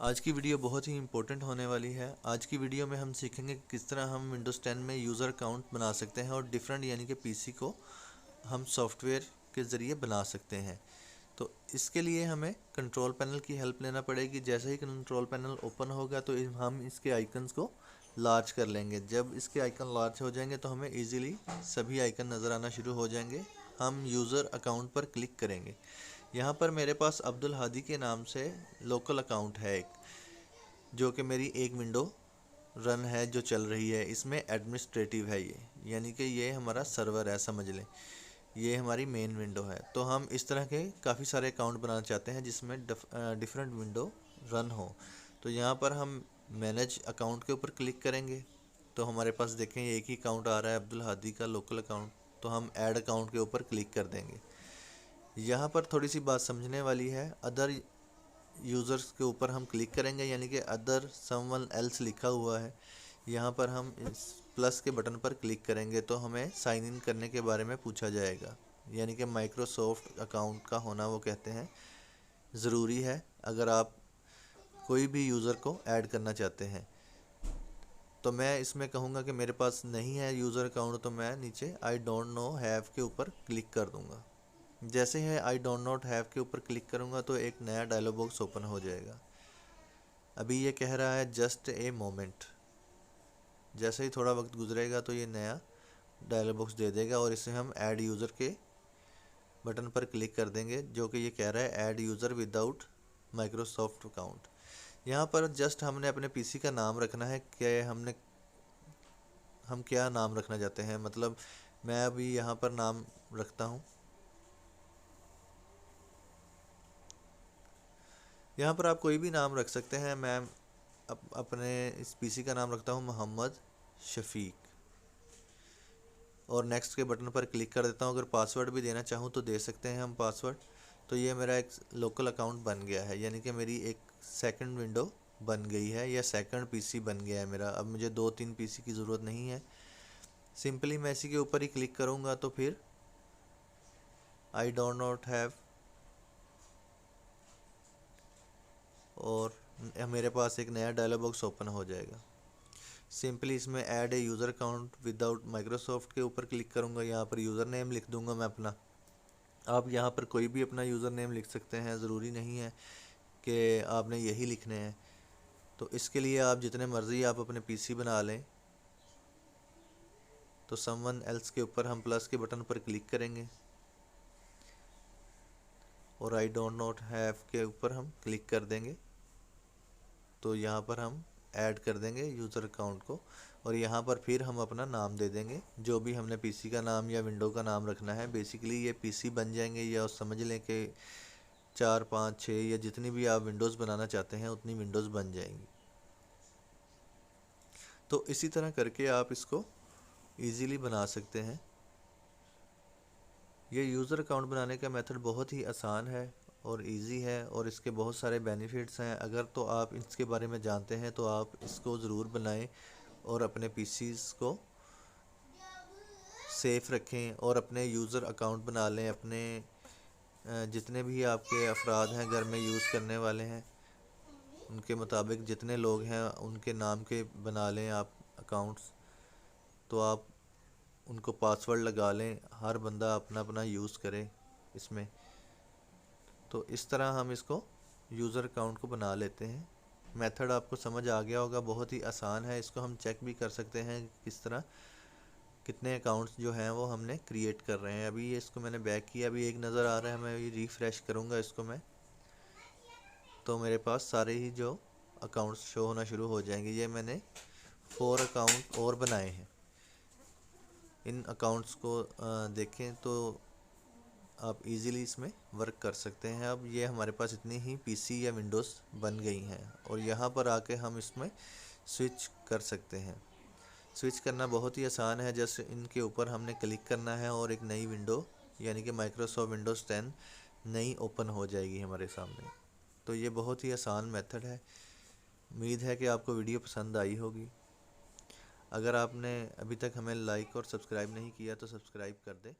आज की वीडियो बहुत ही इंपॉर्टेंट होने वाली है। आज की वीडियो में हम सीखेंगे किस तरह हम विंडोज़ 10 में यूज़र अकाउंट बना सकते हैं और डिफरेंट यानी कि पीसी को हम सॉफ्टवेयर के ज़रिए बना सकते हैं। तो इसके लिए हमें कंट्रोल पैनल की हेल्प लेना पड़ेगी। जैसे ही कंट्रोल पैनल ओपन होगा तो हम इसके आइकन्स को लार्ज कर लेंगे। जब इसके आइकन लार्ज हो जाएंगे तो हमें ईजिली सभी आइकन नज़र आना शुरू हो जाएंगे। हम यूज़र अकाउंट पर क्लिक करेंगे। यहाँ पर मेरे पास अब्दुल हादी के नाम से लोकल अकाउंट है एक, जो कि मेरी एक विंडो रन है जो चल रही है। इसमें एडमिनिस्ट्रेटिव है ये, यानी कि ये हमारा सर्वर है, समझ लें। ये हमारी मेन विंडो है। तो हम इस तरह के काफ़ी सारे अकाउंट बनाना चाहते हैं जिसमें डिफरेंट विंडो रन हो। तो यहाँ पर हम मैनेज अकाउंट के ऊपर क्लिक करेंगे तो हमारे पास देखें एक ही अकाउंट आ रहा है, अब्दुल हादी का लोकल अकाउंट। तो हम ऐड अकाउंट के ऊपर क्लिक कर देंगे। यहाँ पर थोड़ी सी बात समझने वाली है। अदर यूज़र्स के ऊपर हम क्लिक करेंगे, यानी कि अदर समवन एल्स लिखा हुआ है। यहाँ पर हम इस प्लस के बटन पर क्लिक करेंगे तो हमें साइन इन करने के बारे में पूछा जाएगा, यानी कि माइक्रोसॉफ्ट अकाउंट का होना वो कहते हैं ज़रूरी है अगर आप कोई भी यूज़र को ऐड करना चाहते हैं। तो मैं इसमें कहूँगा कि मेरे पास नहीं है यूज़र अकाउंट, तो मैं नीचे आई डोंट नो हैव के ऊपर क्लिक कर दूँगा। जैसे ही आई डोंट नॉट हैव के ऊपर क्लिक करूँगा तो एक नया डायलॉग बॉक्स ओपन हो जाएगा। अभी ये कह रहा है जस्ट ए मोमेंट। जैसे ही थोड़ा वक्त गुजरेगा तो ये नया डायलॉग बॉक्स दे देगा और इसे हम ऐड यूज़र के बटन पर क्लिक कर देंगे, जो कि ये कह रहा है add user without Microsoft account. यहाँ पर जस्ट हमने अपने पीसी का नाम रखना है कि हम क्या नाम रखना चाहते हैं। मतलब मैं अभी यहाँ पर नाम रखता हूँ, यहाँ पर आप कोई भी नाम रख सकते हैं। मैं अपने इस पीसी का नाम रखता हूँ मोहम्मद शफीक और नेक्स्ट के बटन पर क्लिक कर देता हूँ। अगर पासवर्ड भी देना चाहूँ तो दे सकते हैं हम पासवर्ड। तो ये मेरा एक लोकल अकाउंट बन गया है, यानी कि मेरी एक सेकंड विंडो बन गई है या सेकंड पीसी बन गया है मेरा। अब मुझे 2-3 पीसी की ज़रूरत नहीं है। सिंपली मैं इसी के ऊपर ही क्लिक करूँगा तो फिर आई डोंट नॉट हैव और मेरे पास एक नया डायलॉग बॉक्स ओपन हो जाएगा। सिंपली इसमें add a user account without Microsoft के ऊपर क्लिक करूँगा। यहाँ पर यूज़र नेम लिख दूँगा मैं अपना। आप यहाँ पर कोई भी अपना यूज़र नेम लिख सकते हैं, ज़रूरी नहीं है कि आपने यही लिखने हैं। तो इसके लिए आप जितने मर्ज़ी आप अपने पीसी बना लें। तो समवन एल्स के ऊपर हम प्लस के बटन पर क्लिक करेंगे और आई डोंट नॉट हैव के ऊपर हम क्लिक कर देंगे। तो यहाँ पर हम ऐड कर देंगे यूज़र अकाउंट को और यहाँ पर फिर हम अपना नाम दे देंगे, जो भी हमने पीसी का नाम या विंडो का नाम रखना है। बेसिकली ये पीसी बन जाएंगे या समझ लें कि 4-5-6 या जितनी भी आप विंडोज़ बनाना चाहते हैं उतनी विंडोज़ बन जाएंगी। तो इसी तरह करके आप इसको ईज़िली बना सकते हैं। ये यूज़र अकाउंट बनाने का मेथड बहुत ही आसान है और इजी है और इसके बहुत सारे बेनिफिट्स हैं। अगर तो आप इसके बारे में जानते हैं तो आप इसको ज़रूर बनाएं और अपने पीसीज़ को सेफ़ रखें और अपने यूज़र अकाउंट बना लें। अपने जितने भी आपके अफराद हैं घर में यूज़ करने वाले हैं उनके मुताबिक जितने लोग हैं उनके नाम के बना लें आप अकाउंट्स। तो आप उनको पासवर्ड लगा लें, हर बंदा अपना अपना यूज़ करे इसमें। तो इस तरह हम इसको यूज़र अकाउंट को बना लेते हैं। मेथड आपको समझ आ गया होगा, बहुत ही आसान है। इसको हम चेक भी कर सकते हैं किस तरह कितने अकाउंट्स जो हैं वो हमने क्रिएट कर रहे हैं। अभी ये इसको मैंने बैक किया, अभी एक नज़र आ रहा है। मैं ये रिफ़्रेश करूँगा इसको मैं, तो मेरे पास सारे ही जो अकाउंट्स शो होना शुरू हो जाएंगे। ये मैंने 4 अकाउंट और बनाए हैं। इन अकाउंट्स को देखें तो आप इजीली इसमें वर्क कर सकते हैं। अब ये हमारे पास इतनी ही पीसी या विंडोज़ बन गई हैं और यहाँ पर आके हम इसमें स्विच कर सकते हैं। स्विच करना बहुत ही आसान है। जैसे इनके ऊपर हमने क्लिक करना है और एक नई विंडो यानी कि माइक्रोसॉफ्ट विंडोज़ 10 नई ओपन हो जाएगी हमारे सामने। तो ये बहुत ही आसान मेथड है। उम्मीद है कि आपको वीडियो पसंद आई होगी। अगर आपने अभी तक हमें लाइक और सब्सक्राइब नहीं किया तो सब्सक्राइब कर दें।